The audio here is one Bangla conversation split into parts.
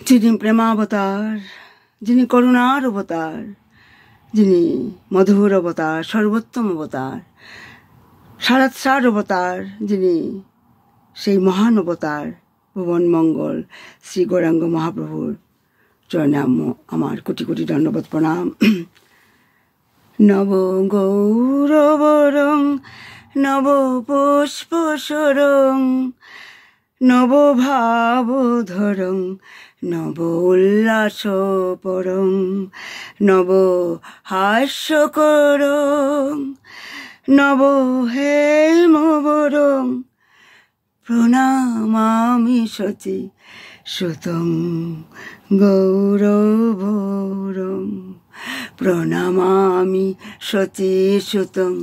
যিনি প্রেমাবতার, যিনি করুণার অবতার, যিনি মধুর অবতার, সর্বোত্তম অবতার, সারাৎসার অবতার, যিনি সেই মহান অবতার ভুবন মঙ্গল শ্রী গৌরাঙ্গ মহাপ্রভুর চরণে আমার কোটি কোটি দণ্ডবত প্রণাম। নব গৌরবরং নব পুষ্পসরং নব ভাবধরং নব উল্লাসপরং নব হাস্যকরং নব হেমবরং প্রণামামি সচি সুতং গৌরবরং প্রণামামি সচি সুতং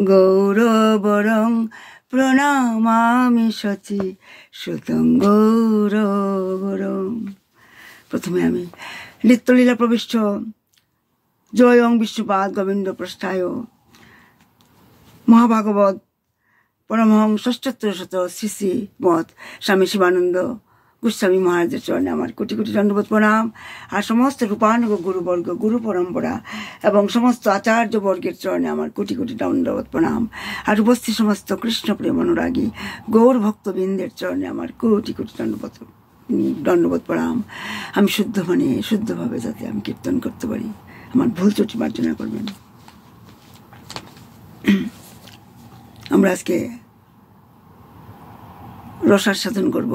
গৌরবরং প্রণামামি সচি সুতং গৌরবরং। প্রথমে আমি নিত্যলীলা প্রবিষ্ট জয়ং বিষ্ণুপাদ গোবিন্দ প্রষ্ঠায় মহাভাগবত পরমহংস ষষ্ঠোত্তর শত শ্রী শ্রী মঠ স্বামী শিবানন্দ গোস্বামী মহারাজের চরণে আমার কোটি কোটি দণ্ডবত প্রণাম। আর সমস্ত রূপানুগ গুরুবর্গ, গুরু পরম্পরা এবং সমস্ত আচার্যবর্গের চরণে আমার কোটি কোটি দণ্ডবত প্রণাম। আর উপস্থিত সমস্ত কৃষ্ণ প্রেম অনুরাগী গৌর ভক্তবৃন্দের চরণে আমার কোটি কোটি দণ্ডবত প্রণাম। আমি শুদ্ধ মনে শুদ্ধভাবে যাতে আমি কীর্তন করতে পারি, আমার ভুল ত্রুটি মার্জনা করবেন। আমরা আজকে রসার সাধন করব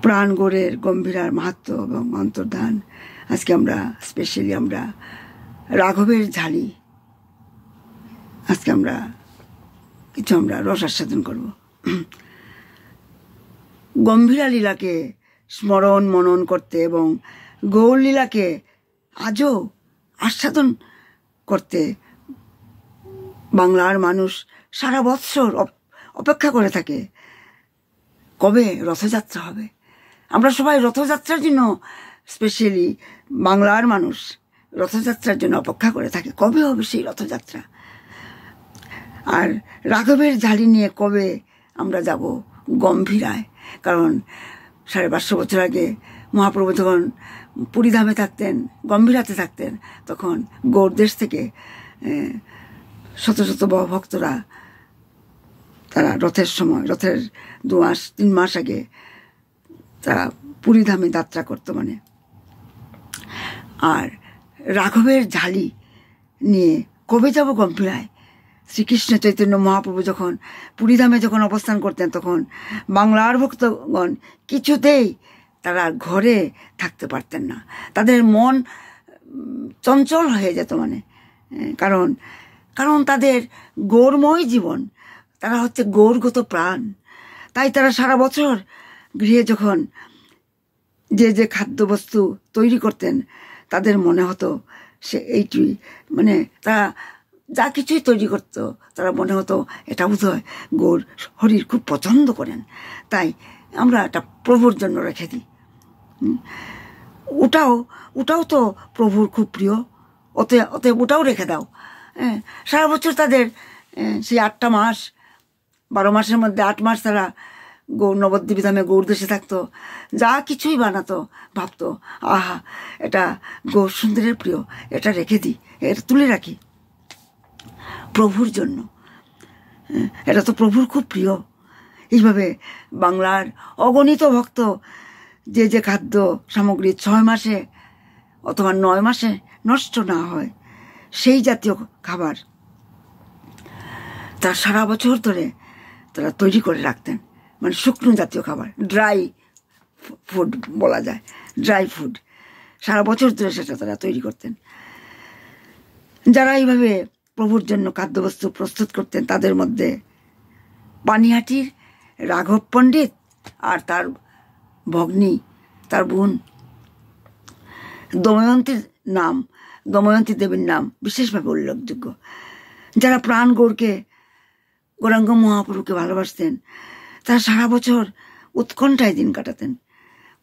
প্রাণ গৌরের গম্ভীরার মাহাত্ম্য এবং অন্তর্ধান। আজকে আমরা স্পেশালি আমরা রাঘবের ঝালি আজকে আমরা রসার সাধন করব। গম্ভীরা লীলাকে স্মরণ মনন করতে এবং গৌর লীলাকে আজও আস্বাদন করতে বাংলার মানুষ সারা বৎসর অপেক্ষা করে থাকে কবে রথযাত্রা হবে। আমরা সবাই রথযাত্রার জন্য, স্পেশালি বাংলার মানুষ রথযাত্রার জন্য অপেক্ষা করে থাকে কবে হবে সেই রথযাত্রা। আর রাঘবের ঝালি নিয়ে কবে আমরা যাব গম্ভীরায়, কারণ 550 বছর আগে মহাপ্রভু যখন পুরীধামে থাকতেন, গম্ভীরাতে থাকতেন, তখন গৌড়দেশ থেকে শত শত ভক্তরা তারা রথের সময়, রথের 2-3 মাস আগে তারা পুরীধামে যাত্রা করতো আর রাঘবের ঝালি নিয়ে কবে যাব গম্ভীরায়। শ্রীকৃষ্ণ চৈতন্য মহাপ্রভু যখন পুরীধামে যখন অবস্থান করতেন, তখন বাংলার ভক্তগণ কিছুতেই তারা ঘরে থাকতে পারতেন না, তাদের মন চঞ্চল হয়ে যেত কারণ কারণ তাদের গৌরময় জীবন, তারা হচ্ছে গৌরগত প্রাণ। তাই তারা সারা বছর গৃহে যখন যে খাদ্যবস্তু তৈরি করতেন, তাদের মনে হতো সে এইটি তারা যা কিছুই তৈরি করতো, তারা মনে হতো এটা বোধহয় গৌর হরির খুব পছন্দ করেন, তাই আমরা এটা প্রভুর জন্য রেখে দিই। ওটাও তো প্রভুর খুব প্রিয়, অতএব ওটাও রেখে দাও। সারা বছর তাদের সেই 8টা মাস, 12 মাসের মধ্যে 8 মাস তারা নবদ্বীপ ধামে গৌর দেশে থাকতো, যা কিছুই বানাতো ভাবতো আহা এটা গৌর সুন্দরের প্রিয়, এটা রেখে দিই, এটা তুলে রাখি প্রভুর জন্য, এটা তো প্রভুর খুব প্রিয়। এইভাবে বাংলার অগণিত ভক্ত যে খাদ্য সামগ্রী 6 মাসে অথবা 9 মাসে নষ্ট না হয়, সেই জাতীয় খাবার তারা সারা বছর ধরে তারা তৈরি করে রাখতেন, শুকনো জাতীয় খাবার, ড্রাই ফুড বলা যায়, ড্রাই ফুড সারা বছর ধরে সেটা তারা তৈরি করতেন। যারা এইভাবে প্রভুর জন্য খাদ্যবস্তু প্রস্তুত করতেন, তাদের মধ্যে পানিহাটির রাঘব পণ্ডিত আর তার ভগ্নী, তার বোন দময়ন্তী দেবীর নাম বিশেষভাবে উল্লেখযোগ্য। যারা প্রাণ গৌরাঙ্গ মহাপ্রভুকে ভালোবাসতেন, তারা সারা বছর উৎকণ্ঠায় দিন কাটাতেন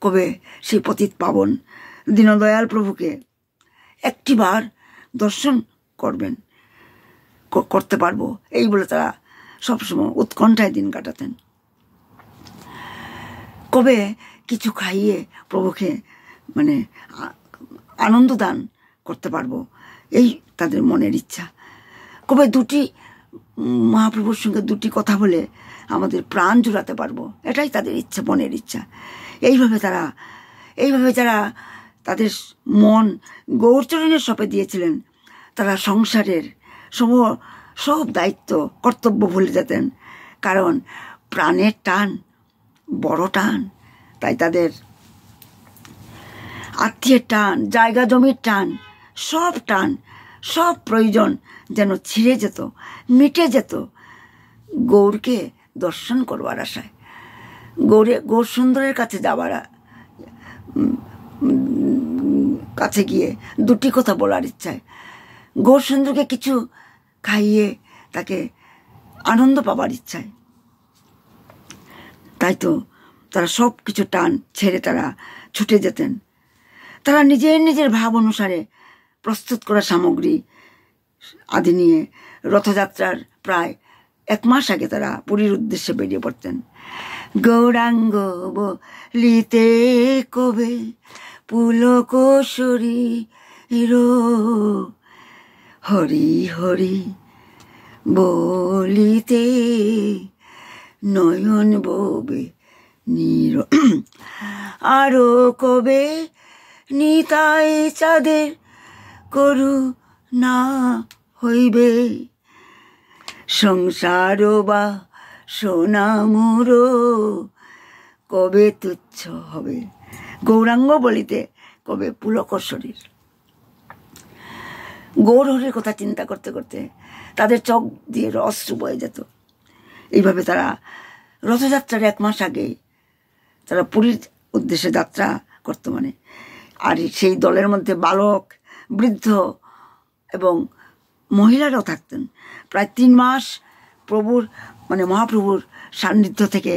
কবে সেই পতিত পাবন দীনদয়াল প্রভুকে একটিবার দর্শন করতে পারবো, এই বলে তারা সবসময় উৎকণ্ঠায় দিন কাটাতেন। কবে কিছু খাইয়ে প্রভুকে মানে আনন্দ দান করতে পারবো, এই তাদের মনের ইচ্ছা। কবে দুটি মহাপ্রভুর সঙ্গে দুটি কথা বলে আমাদের প্রাণ জুড়াতে পারবো, এটাই তাদের ইচ্ছা, মনের ইচ্ছা। এইভাবে যারা তাদের মন গৌরচরণের সপে দিয়েছিলেন, তারা সংসারের সব দায়িত্ব কর্তব্য ভুলে যেতেন, কারণ প্রাণের টান বড় টান। তাই তাদের আত্মীয়ের টান, জায়গা জমির টান, সব প্রয়োজন যেন ছিঁড়ে যেত, মিটে যেত গৌরকে দর্শন করবার আশায়, গৌর সুন্দরের কাছে যাবার কাছে গিয়ে দুটি কথা বলার ইচ্ছায়, গৌর সুন্দরকে কিছু খাইয়ে তাকে আনন্দ পাবার ইচ্ছায়। তাই তো তারা সব কিছু টান ছেড়ে তারা ছুটে যেতেন। তারা নিজের ভাব অনুসারে প্রস্তুত করা সামগ্রী আদি নিয়ে রথযাত্রার প্রায় 1 মাস আগে তারা পুরীর উদ্দেশ্যে বেরিয়ে পড়তেন। গৌরাঙ্গ বলিতে কবে পুলক শরীর, হরি হরি বলিতে নয়ন ববে নীর, আরো কবে নিতাই চাঁদের করুণা হইবে, সংসার বা সোনামুর কবে তুচ্ছ হবে। গৌরাঙ্গ বলিতে কবে পুলক শরীর। গৌরহরির কথা চিন্তা করতে করতে তাদের চোখ দিয়ে অশ্রু বয়ে যেত। এইভাবে তারা রথযাত্রার 1 মাস আগে তারা পুরীর উদ্দেশ্যে যাত্রা করত। আর সেই দলের মধ্যে বালক, বৃদ্ধ এবং মহিলারাও থাকতেন। প্রায় 3 মাস মহাপ্রভুর সান্নিধ্য থেকে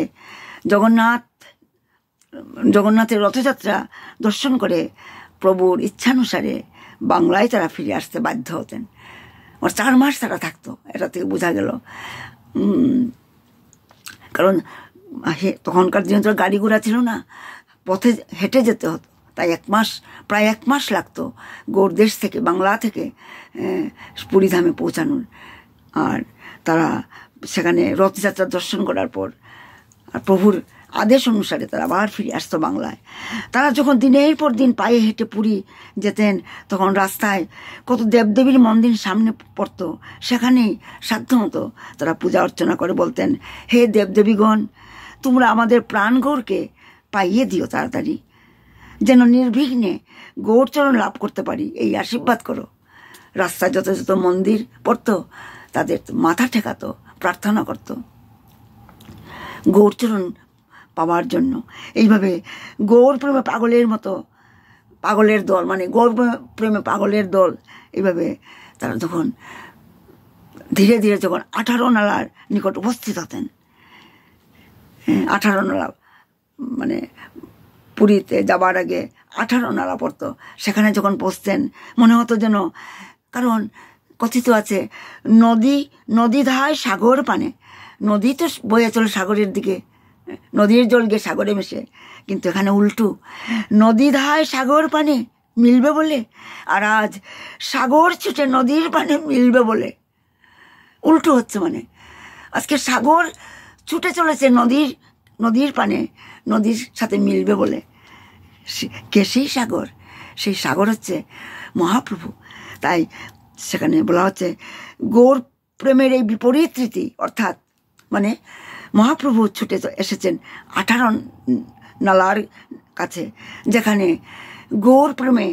জগন্নাথের রথযাত্রা দর্শন করে প্রভুর ইচ্ছানুসারে বাংলায় তারা ফিরে আসতে বাধ্য হতেন। 4 মাস তারা থাকতো, এটা থেকে বোঝা গেল। কারণ তখনকার দিনে তো গাড়ি ঘোড়া ছিল না, পথে হেঁটে যেতে হতো। তাই প্রায় 1 মাস লাগতো গৌরদেশ থেকে, বাংলা থেকে পুরীধামে পৌঁছানোর। আর তারা সেখানে রথযাত্রা দর্শন করার পর আর প্রভুর আদেশ অনুসারে তারা আবার ফিরে আসতো বাংলায়। তারা যখন দিনের পর দিন পায়ে হেঁটে পুরী যেতেন, তখন রাস্তায় কত দেবদেবীর মন্দির সামনে পড়তো, সেখানেই সাধ্যমতো তারা পূজা অর্চনা করে বলতেন, হে দেবদেবীগণ, তোমরা আমাদের প্রাণ গৌরকে পাইয়ে দিও তাড়াতাড়ি, যেন নির্বিঘ্নে গৌরচরণ লাভ করতে পারি, এই আশীর্বাদ করো। রাস্তায় যত মন্দির পড়তো তাদের মাথা ঠেকাতো, প্রার্থনা করত গৌরচরণ পাওয়ার জন্য। এইভাবে গৌর প্রেমে পাগলের দল, গৌর প্রেমে পাগলের দল, এইভাবে তারা যখন ধীরে ধীরে 18 নালার নিকট উপস্থিত হতেন, 18 নালা পুরীতে যাবার আগে 18 নালা পড়তো, সেখানে যখন পৌঁছতেন মনে হতো যেন, কারণ কথিত আছে নদী ধায় সাগর পানে, নদী তো বয়ে চলে সাগরের দিকে, নদীর জল গিয়ে সাগরে মেশে, কিন্তু এখানে উল্টো, নদী ধায় সাগর পানে মিলবে বলে, আর আজ সাগর ছুটে নদীর পানে মিলবে বলে। উল্টো হচ্ছে, আজকে সাগর ছুটে চলেছে নদীর পানে, নদীর সাথে মিলবে বলে। কে সেই সাগর? সেই সাগর হচ্ছে মহাপ্রভু। তাই সেখানে বলা হচ্ছে গৌর প্রেমের এই বিপরীত রীতি, অর্থাৎ মহাপ্রভু ছুটে এসেছেন 18 নালার কাছে, যেখানে গৌর প্রেমে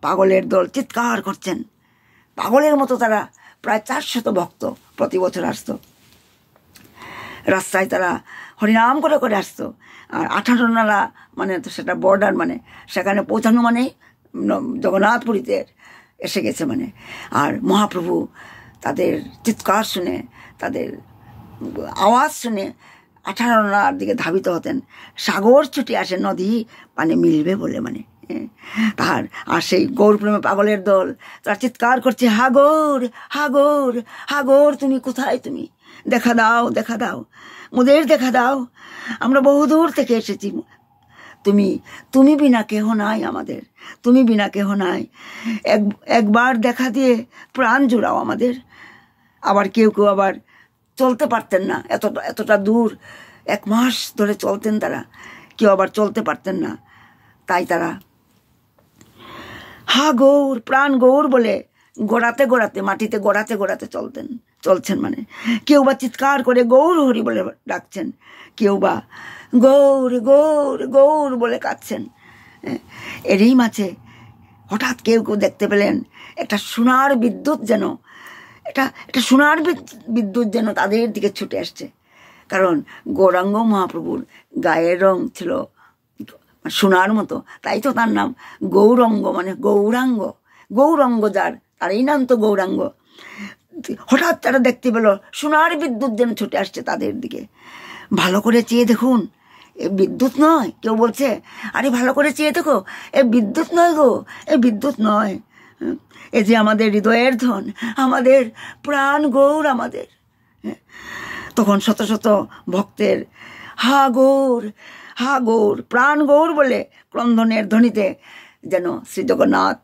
পাগলের দল চিৎকার করছেন। পাগলের মতো তারা প্রায় 400 ভক্ত প্রতি বছর আসতো, রাস্তায় তারা হরিনাম করে করে আসতো। আর 18 নালা তো সেটা বর্ডার, সেখানে পৌঁছানো জগন্নাথপুরীতে এসে গেছে। আর মহাপ্রভু তাদের চিৎকার শুনে, তাদের আওয়াজ শুনে 18 নালার দিকে ধাবিত হতেন। সাগর ছুটে আসে নদী পানে মিলবে বলে। আর সেই গৌর প্রেমে পাগলের দল তারা চিৎকার করছে, হাগর হাগর হাগর, তুমি কোথায়? তুমি দেখা দাও, দেখা দাও, মোদের দেখা দাও, আমরা বহুদূর থেকে এসেছি, তুমি তুমি বিনা কেহ নাই আমাদের, তুমি বিনা কেহ নাই, একবার দেখা দিয়ে প্রাণ জুড়াও আমাদের। আবার কেউ কেউ আবার চলতে পারতেন না, এতটা দূর 1 মাস ধরে চলতেন তারা, কেউ আবার চলতে পারতেন না, তাই তারা হা গৌর, প্রাণ গৌর বলে গোড়াতে গোড়াতে, মাটিতে গোড়াতে গোড়াতে চলছেন। মানে কেউ বা চিৎকার করে গৌর হরি বলে ডাকছেন, কেউ বা গৌর গৌর গৌর বলে কাঁদছেন। এরই মাঝে হঠাৎ কেউ কেউ দেখতে পেলেন একটা সোনার বিদ্যুৎ যেন, একটা সোনার বিদ্যুৎ যেন তাদের দিকে ছুটে আসছে। কারণ গৌরাঙ্গ মহাপ্রভুর গায়ের রং ছিল সোনার মতো, তাই তো তার নাম গৌরাঙ্গ, মানে গৌরাঙ্গ। গৌরাঙ্গ যার, তারই নাম তো গৌরাঙ্গ। হঠাৎ তারা দেখতে পেল সোনার বিদ্যুৎ যেন ছুটে আসছে তাদের দিকে। ভালো করে চেয়ে দেখুন, এ বিদ্যুৎ নয়। কেউ বলছে, আরে ভালো করে চেয়ে দেখো, এ বিদ্যুৎ নয় গো, এ বিদ্যুৎ নয়, এ যে আমাদের হৃদয়ের ধন, আমাদের প্রাণ গৌর আমাদের। তখন শত শত ভক্তের হা গৌর, হা গৌর, প্রাণ গৌর বলে ক্রন্দনের ধ্বনিতে যেন শ্রী জগন্নাথ,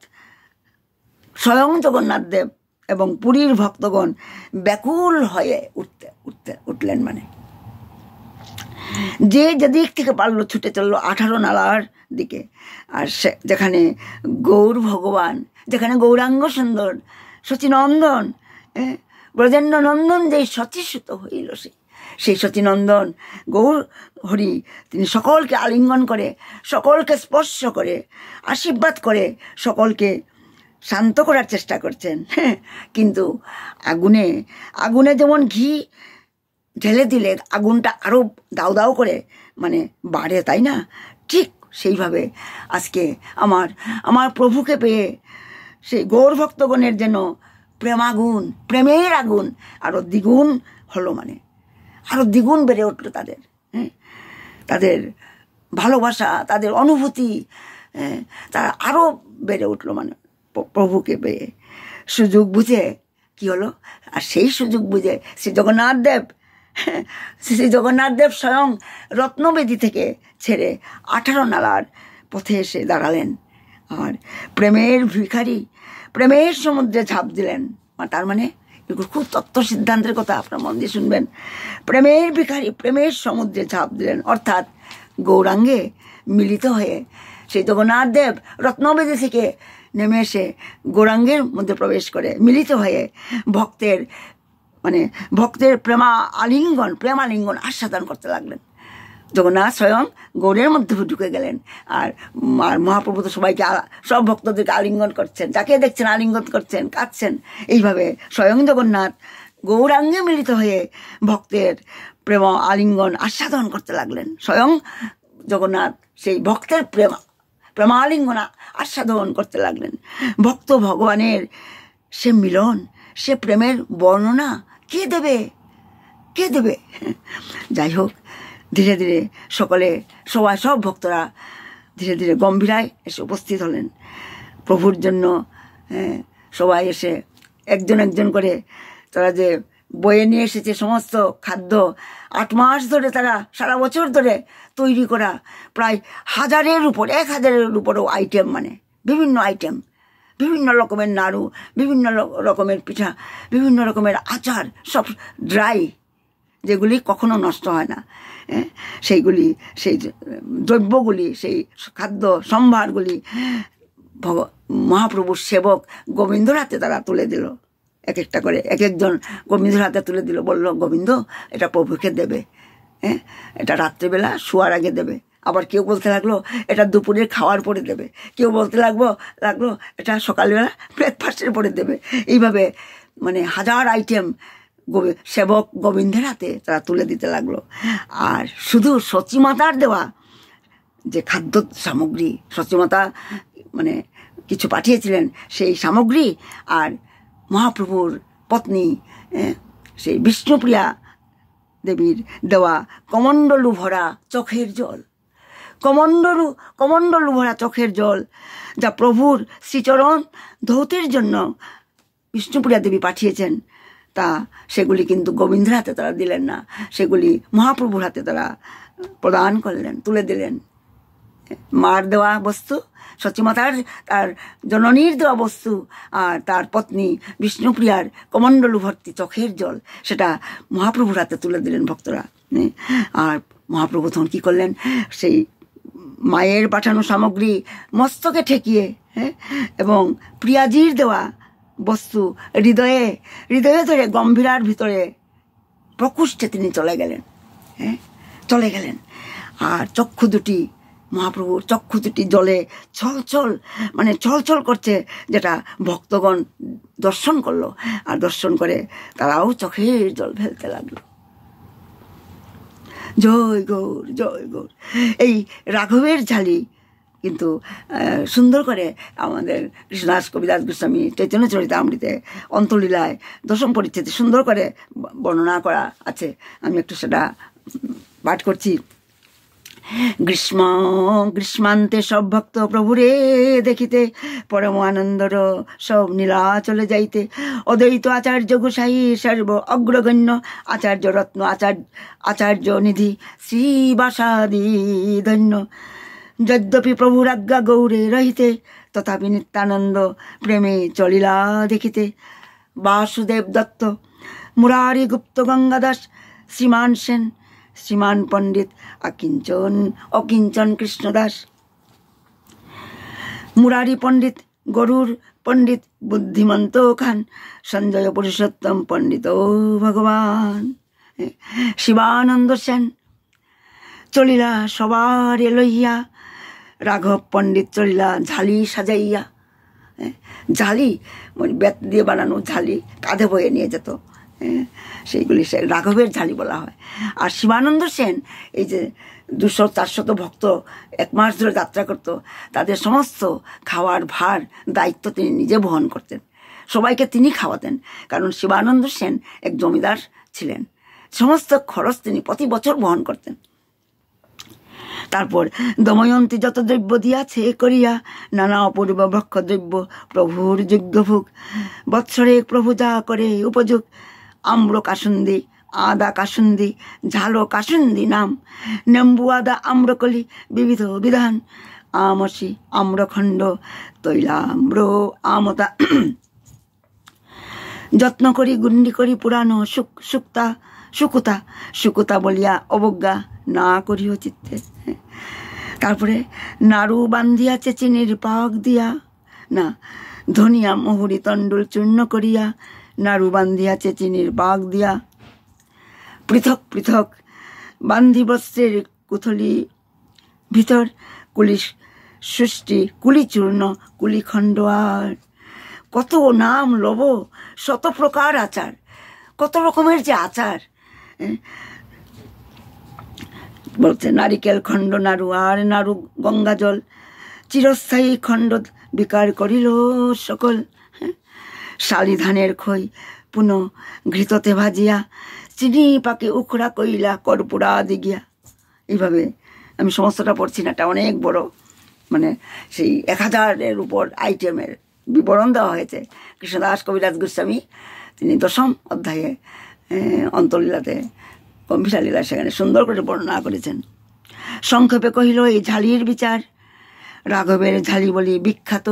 স্বয়ং জগন্নাথ দেব এবং পুরীর ভক্তগণ ব্যাকুল হয়ে উঠলেন। মানে যে যেদিক থেকে পারলো ছুটে চললো 18 নালার দিকে। আর যেখানে গৌর ভগবান, যেখানে গৌরাঙ্গ সুন্দর শচীনন্দন, ব্রজেন্দ্র নন্দন যেই সচিসুত হইল, সেই সচিনন্দন গৌর হরি তিনি সকলকে আলিঙ্গন করে, সকলকে স্পর্শ করে, আশীর্বাদ করে, সকলকে শান্ত করার চেষ্টা করছেন। কিন্তু আগুনে যেমন ঘি ঢেলে দিলে আগুনটা আরো দাউ দাউ করে মানে বাড়ে, তাই না? ঠিক সেইভাবে আজকে আমার প্রভুকে পেয়ে সেই গৌর ভক্তগণের যেন প্রেমাগুন, প্রেমের আগুন আরো দ্বিগুণ হলো, মানে আরো দ্বিগুণ বেড়ে উঠলো তাদের, তাদের ভালোবাসা, তাদের অনুভূতি, তারা আরো বেড়ে উঠলো মানে প্রভুকে পেয়ে। সুযোগ বুঝে কি হলো, আর সেই সুযোগ বুঝে শ্রী জগন্নাথ দেব স্বয়ং রত্নবেদী থেকে ছেড়ে 18 নালার পথে এসে দাঁড়ালেন। আর প্রেমের ভিখারি প্রেমের সমুদ্রে ঝাঁপ দিলেন। তার মানে এগুলো খুব তত্ত্ব সিদ্ধান্তের কথা, আপনার মন দিয়ে শুনবেন। প্রেমের ভিখারি প্রেমের সমুদ্রে ঝাঁপ দিলেন, অর্থাৎ গৌরাঙ্গে মিলিত হয়ে সেই জগন্নাথ দেব রত্নবেদী থেকে নেমে এসে গৌরাঙ্গের মধ্যে প্রবেশ করে মিলিত হয়ে ভক্তের প্রেমালিঙ্গন আস্বাদন করতে লাগলেন। জগন্নাথ স্বয়ং গৌরের মধ্যে ঢুকে গেলেন। আর মহাপ্রভু তো সবাইকে, সব ভক্তদেরকে আলিঙ্গন করছেন, যাকে দেখছেন আলিঙ্গন করছেন, কাঁদছেন। এইভাবে স্বয়ং জগন্নাথ গৌরাঙ্গে মিলিত হয়ে ভক্তের প্রেম আলিঙ্গন আস্বাদন করতে লাগলেন। স্বয়ং জগন্নাথ সেই ভক্তের প্রেমালিঙ্গন আস্বাদন করতে লাগলেন। ভক্ত ভগবানের সে মিলন, সে প্রেমের বর্ণনা কে দেবে? যাই হোক, ধীরে ধীরে সব ভক্তরা ধীরে ধীরে গম্ভীরায় এসে উপস্থিত হলেন প্রভুর জন্য। সবাই এসে একজন একজন করে তারা যে বয়ে নিয়ে এসেছে সমস্ত খাদ্য, 8 মাস ধরে তারা সারা বছর ধরে তৈরি করা প্রায় 1000-এর উপরও আইটেম, মানে বিভিন্ন আইটেম, বিভিন্ন রকমের নাড়ু, বিভিন্ন রকমের পিঠা, বিভিন্ন রকমের আচার, সব ড্রাই, যেগুলি কখনো নষ্ট হয় না, সেই দ্রব্যগুলি, সেই খাদ্য সম্ভারগুলি মহাপ্রভুর সেবক গোবিন্দর হাতে তারা তুলে দিল। এক একটা করে একজন গোবিন্দর হাতে তুলে দিল, বলল, গোবিন্দ এটা প্রভুকে দেবে, এটা রাত্রেবেলা শোয়ার আগে দেবে। আবার কেউ বলতে লাগলো এটা দুপুরের খাওয়ার পরে দেবে, কেউ বলতে লাগলো এটা সকালবেলা ব্রেকফাস্টের পরে দেবে। এইভাবে মানে 1000 আইটেম সেবক গোবিন্দের হাতে তারা তুলে দিতে লাগলো। আর শুধু সচিমাতার দেওয়া যে খাদ্য সামগ্রী, সচিমাতা মানে কিছু পাঠিয়েছিলেন সেই সামগ্রী, আর মহাপ্রভুর পত্নী সেই বিষ্ণুপ্রিয়া দেবীর দেওয়া কমণ্ডলু ভরা চোখের জল, কমণ্ডলু ভরা চোখের জল, যা প্রভুর শ্রীচরণ ধৌতের জন্য বিষ্ণুপ্রিয়া দেবী পাঠিয়েছেন, তা সেগুলি কিন্তু গোবিন্দের হাতে তারা দিলেন না, সেগুলি মহাপ্রভুর হাতে তারা প্রদান করলেন, তুলে দিলেন। মার দেওয়া বস্তু, সচিমাতার তার জননীর দেওয়া বস্তু, আর তার পত্নী বিষ্ণুপ্রিয়ার কমণ্ডলু ভর্তি চোখের জল, সেটা মহাপ্রভুর হাতে তুলে দিলেন ভক্তরা। আর মহাপ্রভু তখন কী করলেন, সেই মায়ের পাঠানো সামগ্রী মস্তকে ঠেকিয়ে এবং প্রিয়াজির দেওয়া বস্তু হৃদয়ে ধরে গম্ভীরার ভিতরে প্রকোষ্ঠে তিনি চলে গেলেন। আর মহাপ্রভুর চক্ষু দুটি জলে ছলছল করছে, যেটা ভক্তগণ দর্শন করলো, আর দর্শন করে তারাও চোখের জল ফেলতে লাগলো। জয় গৌর, জয় গৌর। এই রাঘবের ঝালি কিন্তু সুন্দর করে আমাদের কৃষ্ণদাস কবিদাস গোস্বামী চৈতন্য চরিতামৃতে অন্তলীলায় দশম পরিচ্ছেদে সুন্দর করে বর্ণনা করা আছে। আমি একটু সেটা পাঠ করছি। গ্রীষ্মান্তে সব ভক্ত প্রভুরে দেখিতে, পরম আনন্দর সব নীলা চলে যাইতে, অদ্বৈত আচার্য গোসাই সর্ব অগ্রগণ্য আচার্য রত্ন আচার্য নিধি শ্রীবাসাদি ধন্য, যদ্যপি প্রভুর আজ্ঞা গৌরে রহিতে, তথাপি নিত্যানন্দ প্রেমে চলিলা দেখিতে। বাসুদেব দত্ত, মুরারি গুপ্ত, গঙ্গাদাস, শ্রীমান সেন, শ্রীমান পণ্ডিত অকিঞ্চন কৃষ্ণদাস, মুরারি পণ্ডিত, গরুর পণ্ডিত, বুদ্ধিমন্ত খান, সঞ্জয় পুরুষোত্তম পণ্ডিত ভগবান, শিবানন্দ সেন চলিলা সবার লইয়া, রাঘব পণ্ডিত চলিলা ঝালি সাজাইয়া। ঝালি বেত দিয়ে বানানো ঝালি কাঁধে বয়ে নিয়ে যেত, সেইগুলি রাঘবের ঝালি বলা হয়। আর শিবানন্দ সেন এই যে 200-400 ভক্ত 1 মাস ধরে যাত্রা করত, তাদের সমস্ত খাওয়ার ভার দায়িত্ব তিনি নিজে বহন করতেন, সবাইকে তিনি খাওয়াতেন, কারণ শিবানন্দ সেন এক জমিদার ছিলেন, সমস্ত খরচ তিনি প্রতি বছর বহন করতেন। তারপর দময়ন্তী যত দ্রব্য দিয়াছে করিয়া, নানা অপূর্ব ভক্ষ দ্রব্য প্রভুর যোগ্যভোগ, বৎসরে প্রভু যা করে উপযোগ, আম্র কাসুন্দি, আদা কাসুন্দি, ঝালো কাসুন্দি নাম, নেম্বু আদা আম্রকলি বিবিধ বিধান, আমসি আম্রখণ্ড তৈলাম্র আমতা, যত্ন করি গুন্ডি করি পুরানো সুকুতা বলিয়া অবজ্ঞা না করিও চিত্তে। তারপরে নাড়ু বান্ধিয়াছে চিনির পাক দিয়া, না ধনিয়া মহুরি তণ্ডুল চূর্ণ করিয়া, নাড়ু বান্ধিয়াছে চিনির পাক দিয়া, পৃথক পৃথক বান্ধি বস্ত্রের কুথলি ভিতর, কুলি সৃষ্টি কুলি চূর্ণ কুলিখণ্ড, আর কত নাম লব, শত প্রকার আচার, কত রকমের যে আচার বলছে। নারিকেল খণ্ড নাড়ু, আর নাড়ু গঙ্গা জল, চিরস্থায়ী খণ্ড বিকার করিল সকল, শালি ধানের খই পুনঃ ঘৃততে ভাজিয়া, চিনি পাকে উখড়া কইলা কর্পূরা দিগিয়া। এইভাবে আমি সমস্তটা পড়ছি না, এটা অনেক বড়, মানে সেই 1000-এর উপর আইটেমের বিবরণ দেওয়া হয়েছে। কৃষ্ণদাস কবিরাজ গোস্বামী তিনি 10ম অধ্যায়ে অন্তলীলাতে গম্ভীরা লীলা সেখানে সুন্দর করে বর্ণনা করেছেন। সংক্ষেপে কহিল এই ঝালির বিচার, রাঘবের ঝালি বলি বিখ্যাত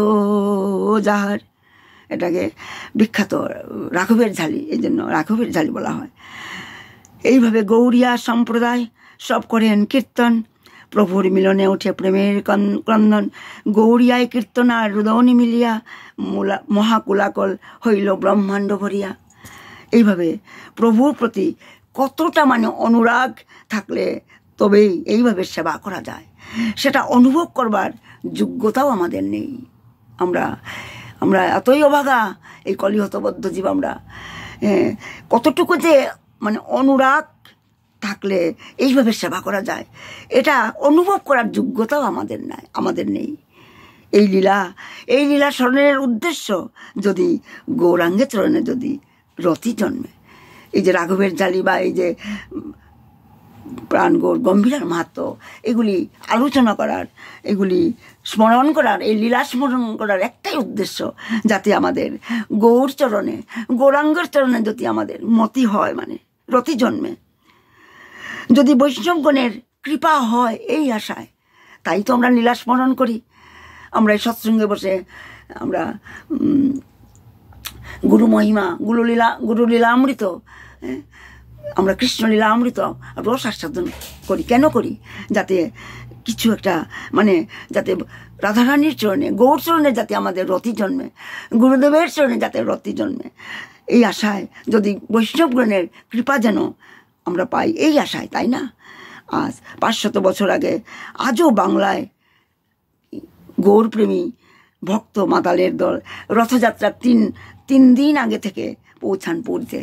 যাহার, এটাকে বিখ্যাত রাঘবের ঝালি, এই জন্য রাঘবের ঝালি বলা হয়। এইভাবে গৌরিয়া সম্প্রদায় সব করেন কীর্তন, প্রভুর মিলনে উঠে প্রেমের ক্রন্দন, গৌরিয়ায় কীর্তন আর রুদনি মিলিয়া, মহাকুলাকল হইল ব্রহ্মাণ্ড ভরিয়া। এইভাবে প্রভুর প্রতি কতটা মানে অনুরাগ থাকলে তবেই এইভাবে সেবা করা যায়, সেটা অনুভব করবার যোগ্যতাও আমাদের নেই। আমরা এতই অভাগা, এই কলিহতবদ্ধ জীব আমরা, কতটুকু যে মানে অনুরাগ থাকলে এইভাবে সেবা করা যায়, এটা অনুভব করার যোগ্যতাও আমাদের নেই। এই লীলা স্মরণের উদ্দেশ্য যদি গৌরাঙ্গের চরণে যদি রতি জন্মে, এই যে রাঘবের জালি বা এই যে প্রাণগৌর গম্ভীরার মাহাত্ম এগুলি আলোচনা করার, এগুলি স্মরণ করার, এই লীলা স্মরণ করার একটাই উদ্দেশ্য, যাতে আমাদের গৌর চরণে, গৌরাঙ্গের চরণে যদি আমাদের মতি হয়, মানে রতি জন্মে, যদি বৈষ্ণবগণের কৃপা হয়, এই আশায়। তাই তো আমরা লীলা স্মরণ করি। আমরা এই সৎসঙ্গে বসে আমরা গুরু মহিমা, গুরুলীলা অমৃত, আমরা কৃষ্ণলীলা অমৃত রস আস্বাদন করি। কেন করি? যাতে কিছু একটা, মানে যাতে রাধারানীর চরণে, গৌর চরণে যাতে আমাদের রতি জন্মে, গুরুদেবের চরণে যাতে রতি জন্মে, এই আশায়, যদি বৈষ্ণবগণের কৃপা যেন আমরা পাই, এই আশায়, তাই না? আজ 500 বছর আগে, আজও বাংলায় গৌরপ্রেমী ভক্ত মাতালের দল রথযাত্রার তিন দিন আগে থেকে পৌঁছান পুরীতে।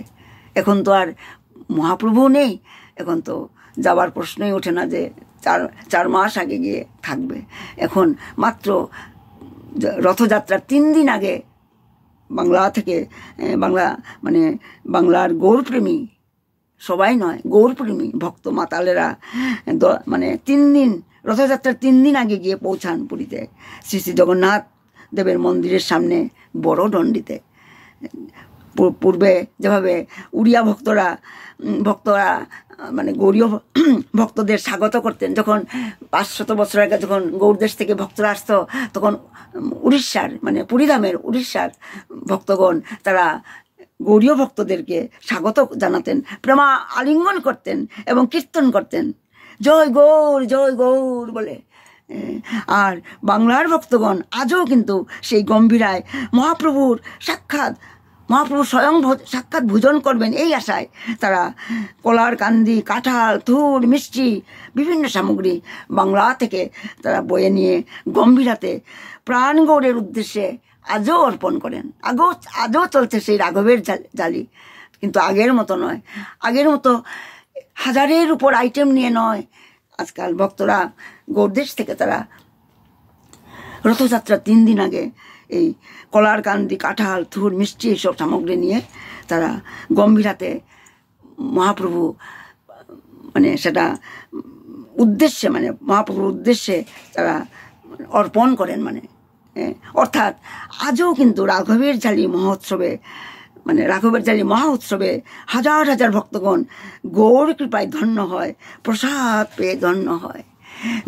এখন তো আর মহাপ্রভু নেই, এখন তো যাবার প্রশ্নই ওঠে না যে 4 মাস আগে গিয়ে থাকবে। এখন মাত্র রথযাত্রার 3 দিন আগে বাংলা থেকে, মানে বাংলার গৌরপ্রেমী, সবাই নয়, গৌরপ্রেমী ভক্ত মাতালেরা মানে 3 দিন, রথযাত্রার 3 দিন আগে গিয়ে পৌঁছান পুরীতে, শ্রী শ্রী জগন্নাথ দেবের মন্দিরের সামনে বড় দণ্ডিতে। পূর্বে যেভাবে উড়িয়া ভক্তরা মানে গৌরীয় ভক্তদের স্বাগত করতেন, যখন 500 বছর আগে যখন গৌরদেশ থেকে ভক্তরা আসতো, তখন উড়িষ্যার, মানে পুরীধামের উড়িষ্যার ভক্তগণ তারা গৌরীয় ভক্তদেরকে স্বাগত জানাতেন, প্রেমা আলিঙ্গন করতেন এবং কীর্তন করতেন, জয় গৌর বলে। আর বাংলার ভক্তগণ আজও কিন্তু সেই গম্ভীরায় মহাপ্রভু স্বয়ং সাক্ষাৎ ভোজন করবেন, এই আশায় তারা কলার কান্দি, কাঁঠাল, থুর, মিষ্টি, বিভিন্ন সামগ্রী বাংলা থেকে তারা বয়ে নিয়ে গম্ভীরাতে প্রাণ গৌরের উদ্দেশ্যে আজও অর্পণ করেন। আজও চলছে সেই রাঘবের জালি, কিন্তু আগের মতো নয়। আগের মতো 1000-এর উপর আইটেম নিয়ে নয়। আজকাল ভক্তরা গৌরদেশ থেকে তারা রথযাত্রার 3 দিন আগে এই কলার কান্দি, কাঁঠাল, থুর, মিষ্টি এইসব সামগ্রী নিয়ে তারা গম্ভীরাতে মহাপ্রভু, মানে সেটা উদ্দেশ্যে, মানে মহাপ্রভুর উদ্দেশ্যে তারা অর্পণ করেন। মানে অর্থাৎ আজও কিন্তু রাঘবের জালি মহোৎসবে, মানে রাঘবের জালি মহা উৎসবে হাজার হাজার ভক্তগণ গৌর কৃপায় ধন্য হয়, প্রসাদ পেয়ে ধন্য হয়।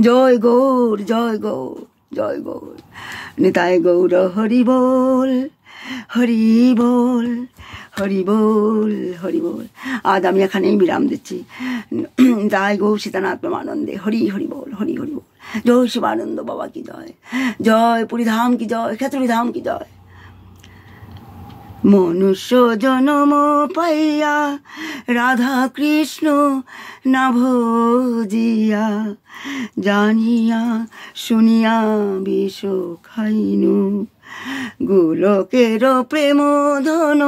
জয় গৌর, জয় গৌর, জয় গৌর, নিতাই গৌর হরি বল, হরি বল, হরি বল, হরি বল। আজ আমি এখানেই বিরাম দিচ্ছি। জয় গৌর সীতানাথ প্রেমানন্দে, হরি হরি বল, হরি হরি বল। জয় শিবানন্দ বাবা কি জয়, জয় পুরীধাম কি জয়, খেতুরীধাম কি জয়। মনুষ্য জনম পাইয়া রাধা কৃষ্ণ না ভজিয়া, জানিয়া শুনিয়া বিষ খাইনু, গোলকের প্রেম ধন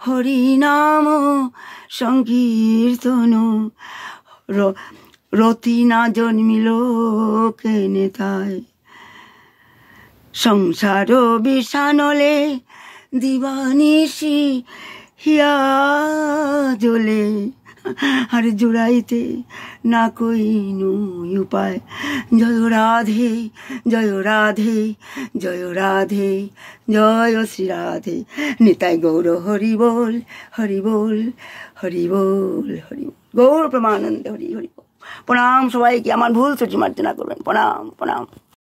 হরি নাম সংকীর্তন, রতি না জন্মিল কেনে তাই, সংসার বিষানলে দিবানিশি হিয়া জ্বলে, আর জুড়াইতে না কইনু উপায়। জয় রাধে, জয় রাধে, জয় রাধে, জয় শ্রী রাধে, নিতাই গৌর হরি বল, হরি বল, হরি বল, হরি বল। গৌর প্রেমানন্দে হরি হরি বল। প্রণাম সবাইকে, আমার ভুল ত্রুটি মার্জনা করবেন। প্রণাম, প্রণাম।